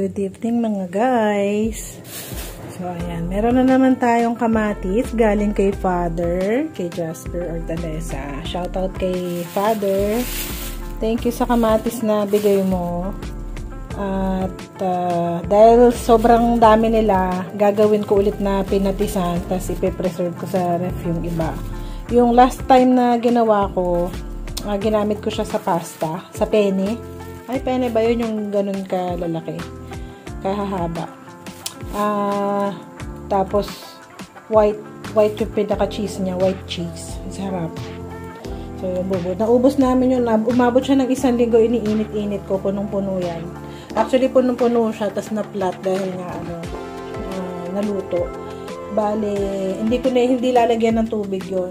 Good evening mga guys. So ayan, meron na naman tayong kamatis galing kay Father, kay Jasper Hortaleza. Shoutout kay Father. Thank you sa kamatis na bigay mo. At dahil sobrang dami nila, gagawin ko ulit na pinatisan, tapos ipe-preserve ko sa ref yung iba. Yung last time na ginawa ko, ginamit ko siya sa pasta, sa penne. Ay, penne ba yun yung ganun kalalaki? Kahahaba. Tapos, white yung pinaka-cheese niya, white cheese. Sarap. So, yung bubod. Naubos namin yun. Umabot siya ng 1 linggo, iniinit-init ko, punong-puno yan. Actually, punong-puno siya, tas na-flat dahil nga, naluto. Bale, hindi lalagyan ng tubig yun.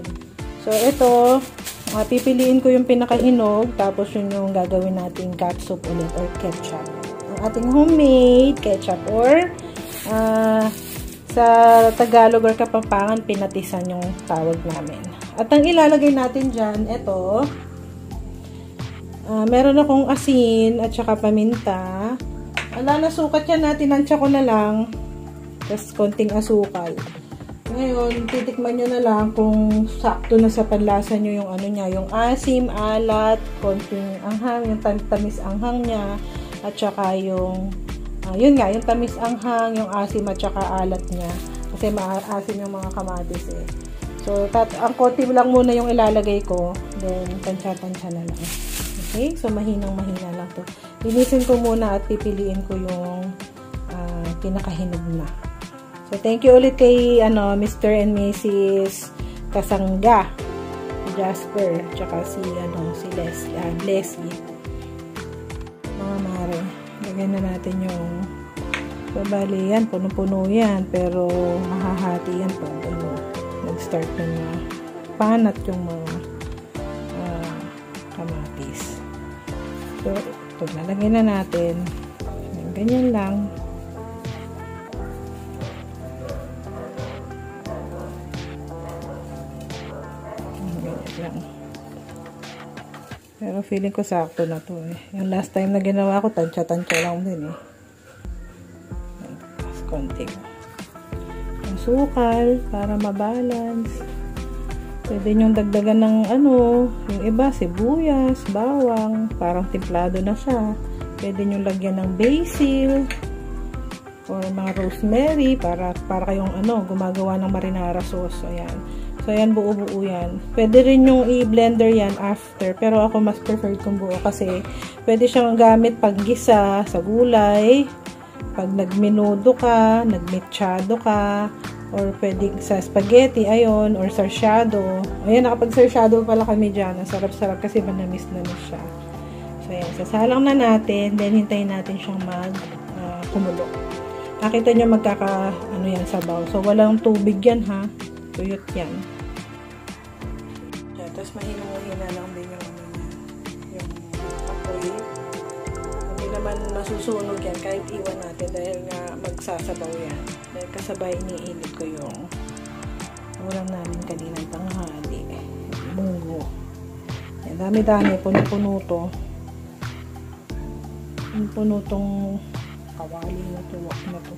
So, ito, pipiliin ko yung pinakahinog, tapos yun yung gagawin nating catsup ulit or ketchup. Ang ating homemade ketchup or sa Tagalog or Kapampangan, pinatisan yung tawag namin. At ang ilalagay natin dyan, ito, meron akong asin at saka paminta. Nasukat yan natin, nansya ko na lang, tapos konting asukal. Ngayon, titikman nyo na lang kung sakto na sa panlasa nyo yung ano niya, yung asim, alat, konting anghang, yung tamis anghang niya, at saka yung, yun nga, yung tamis anghang, yung asim at saka alat niya. Kasi maasim yung mga kamatis eh. So, ang konti lang muna yung ilalagay ko, then tansya-tansya na lang. Okay? So, mahinang-mahina lang to. Linisin ko muna at pipiliin ko yung pinakahinog na. So, thank you ulit kay Mr. and Mrs. Kasangga, Jasper, tsaka si Leslie. Mga mare, lagyan na natin yung babali yan, puno-puno yan, pero mahahati yan pag nag-start ng panat yung mga kamatis. So, ito, nalagyan na natin. Ganyan lang. Lang. Pero feeling ko sakto na to eh. Yung last time na ginawa ko, tansya-tansya lang din eh. Tapos konting yung sukal para mabalance. Pwede nyong dagdagan ng yung iba, sibuyas, bawang, parang timplado na siya. Pwede nyong lagyan ng basil or mga rosemary para kayong gumagawa ng marinara sauce. Ayan. So, ayan, buo-buo yan. Pwede rin yung i-blender yan after. Pero ako mas preferred kung buo kasi pwede siyang gamit pag gisa sa gulay, pag nagmenudo ka, nagmechado ka, or pwede sa spaghetti, ayon, or sarsyado. Ayan, nakapag-sarsyado pala kami dyan. Ang sarap-sarap kasi manamis na siya. So, ayan, sasalang na natin. Then, hintayin natin siyang kumulo. Nakita nyo yan, sabaw. So, walang tubig yan, ha? Tuyot yan. Tapos mahina lang din yung apoy. Hindi naman masusunog yan kahit iwan natin dahil nga magsasabaw yan. Dahil kasabay iniinit ko yung ulam namin kaninang tanghali. Munggo. Yan, dami-dami. Puno-puno to. Puno tong kawali na tuwak na to.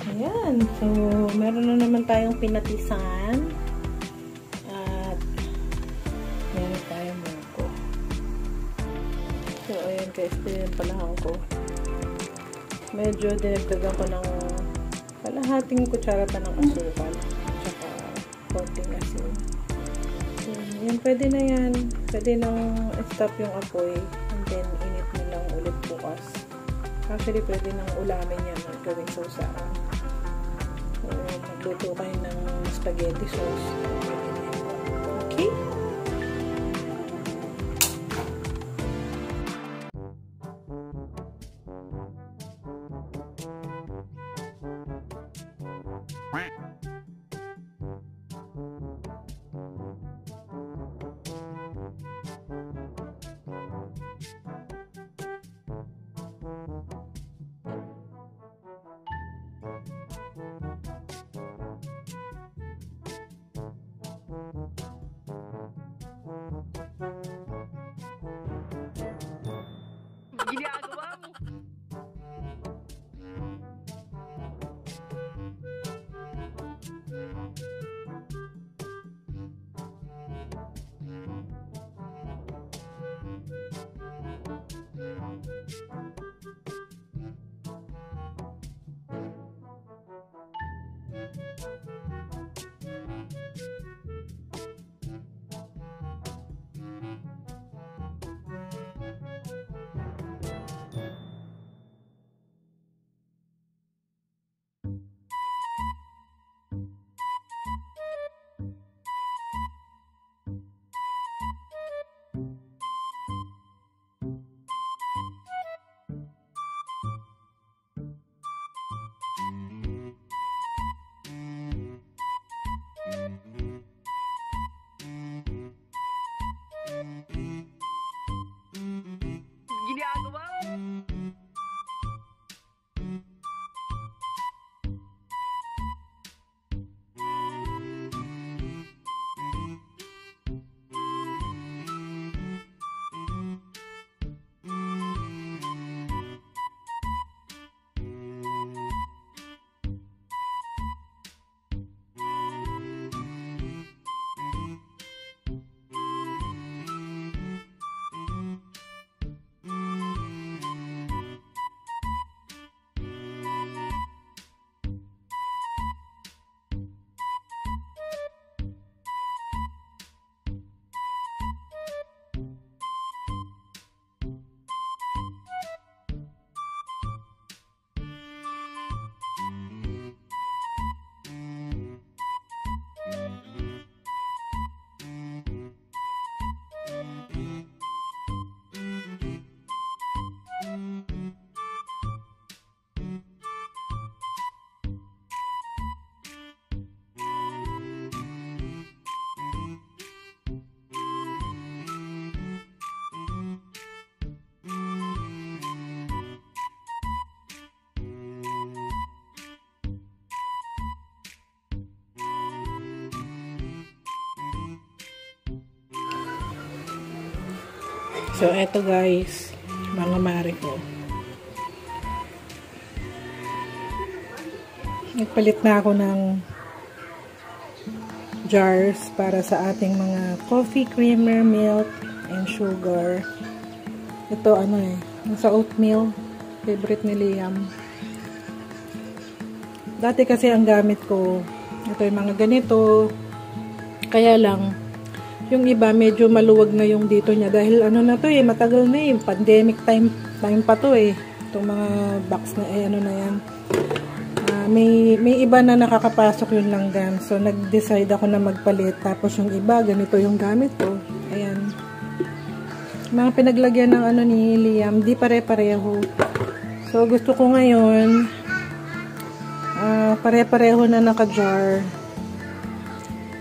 Ayan. So, meron na naman tayong pinatisan. At, meron tayong munggo. So, ayan guys. Ito yung palahang ko. Medyo dinagdagan ko ng kalahating kutsara pa ng asukal. Tsaka, konting asin. So, yan. Pwede na yan. Pwede nang stop yung apoy. And then, init mo lang ulit bukas. Actually, pwede nang ulamin yan. Gawing sausahan. Magluto kayo ng spaghetti sauce. Okay? Ginagawa mo. So, eto guys, mga mare ko. Nagpalit na ako ng jars para sa ating mga coffee creamer, milk, and sugar. Ito nasa oatmeal. Favorite ni Liam. Dati kasi ang gamit ko, ito yung mga ganito. Kaya lang, yung iba medyo maluwag na yung dito niya. Dahil na to matagal na pandemic time pa to Itong mga box na na yan. May iba na nakakapasok yung langgam. So, nag-decide ako na magpalit. Tapos yung iba, ganito yung gamit ko. Ayan. Mga pinaglagyan ng ni Liam, di pare-pareho. So, gusto ko ngayon, pare-pareho na naka-jar.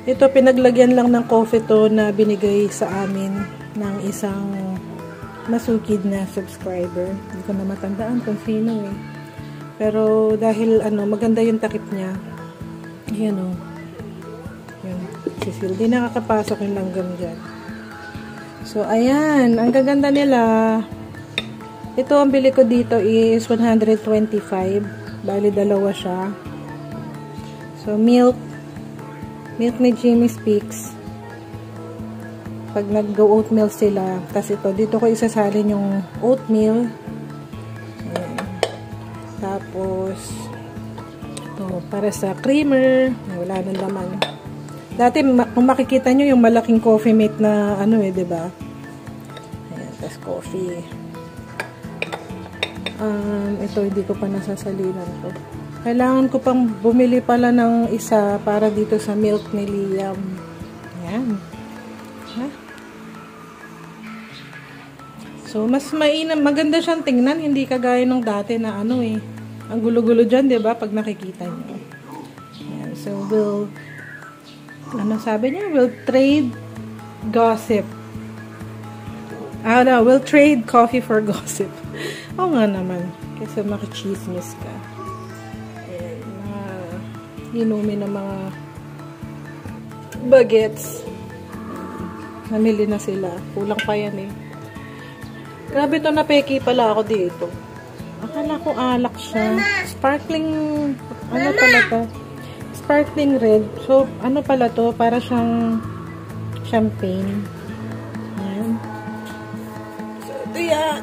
Ito, pinaglagyan lang ng coffee to na binigay sa amin ng isang masukid na subscriber. Hindi ko na matandaan kung sino Pero dahil maganda yung takip niya. Ayan Yan. Sisil. Di nakakapasok yung langgam dyan. So, ayan. Ang gaganda nila. Ito, ang bili ko dito is 125. Bali, dalawa siya. So, milk ni Jimmy Speaks. Pag nag-go oatmeal sila. Tapos ito, dito ko isasalin yung oatmeal. Tapos, ito, para sa creamer, wala nang laman. Dati, kung makikita nyo yung malaking coffee mate na diba? Ayan, tapos coffee. Ito, hindi ko pa nasasalinan to. Kailangan ko pang bumili pala ng isa para dito sa milk ni Liam. Ayan. Ha? So, mas maganda siyang tingnan, hindi kagaya nung dati na ang gulo-gulo dyan, diba? Pag nakikita nyo. Ayan. So, sabi niya? We'll trade gossip. We'll trade coffee for gossip. Oo nga naman. Kasi makichismis ka. Ayan. Inumin ng mga bagets. Namili na sila. Kulang pa yan Grabe to, napeki pala ako dito. Akala ko alak siya. Sparkling, pala to? Sparkling red. So, pala to? Para siyang champagne. Ayan. So, ito yan.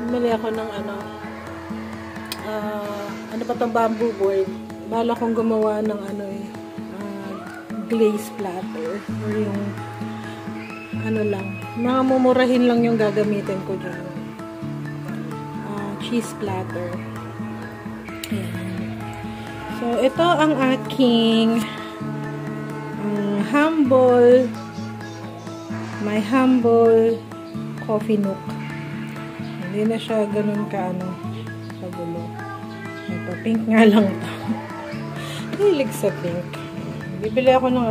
Bumili ako ng pa itong bamboo board. Bala kong gumawa ng glaze platter. Or yung mga mumurahin lang yung gagamitin ko dyan. Cheese platter. Ayan. So, ito ang aking my humble coffee nook. Hindi na siya ganun pagulo. Ito, pink nga lang to. Hilig sa pink. Bibili ako ng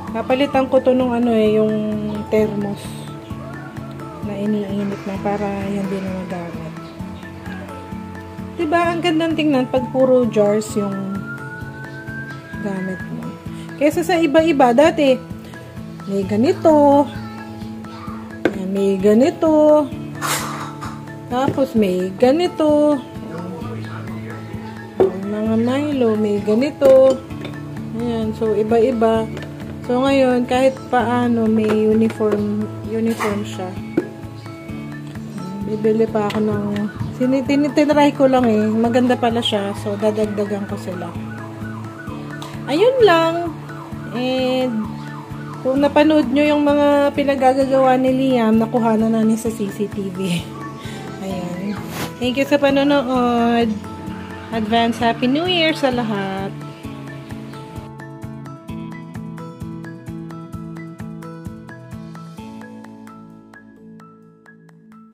Kapalitan ko to nung yung thermos na iniinit na para yan din na magamit. Diba, ang gandang tingnan pag puro jars yung gamit mo. Kesa sa iba-iba, dati may ganito, may ganito, tapos may ganito, mga Milo, may ganito. Ayan, so iba-iba. So, ngayon, kahit paano, may uniform siya. Bibili pa ako ng, tinitry ko lang maganda pala siya. So, dadagdagan ko sila. Ayun lang. And, kung napanood nyo yung mga pinagagagawa ni Liam, nakuha na namin sa CCTV. Ayan. Thank you sa panonood. Advance Happy New Year sa lahat.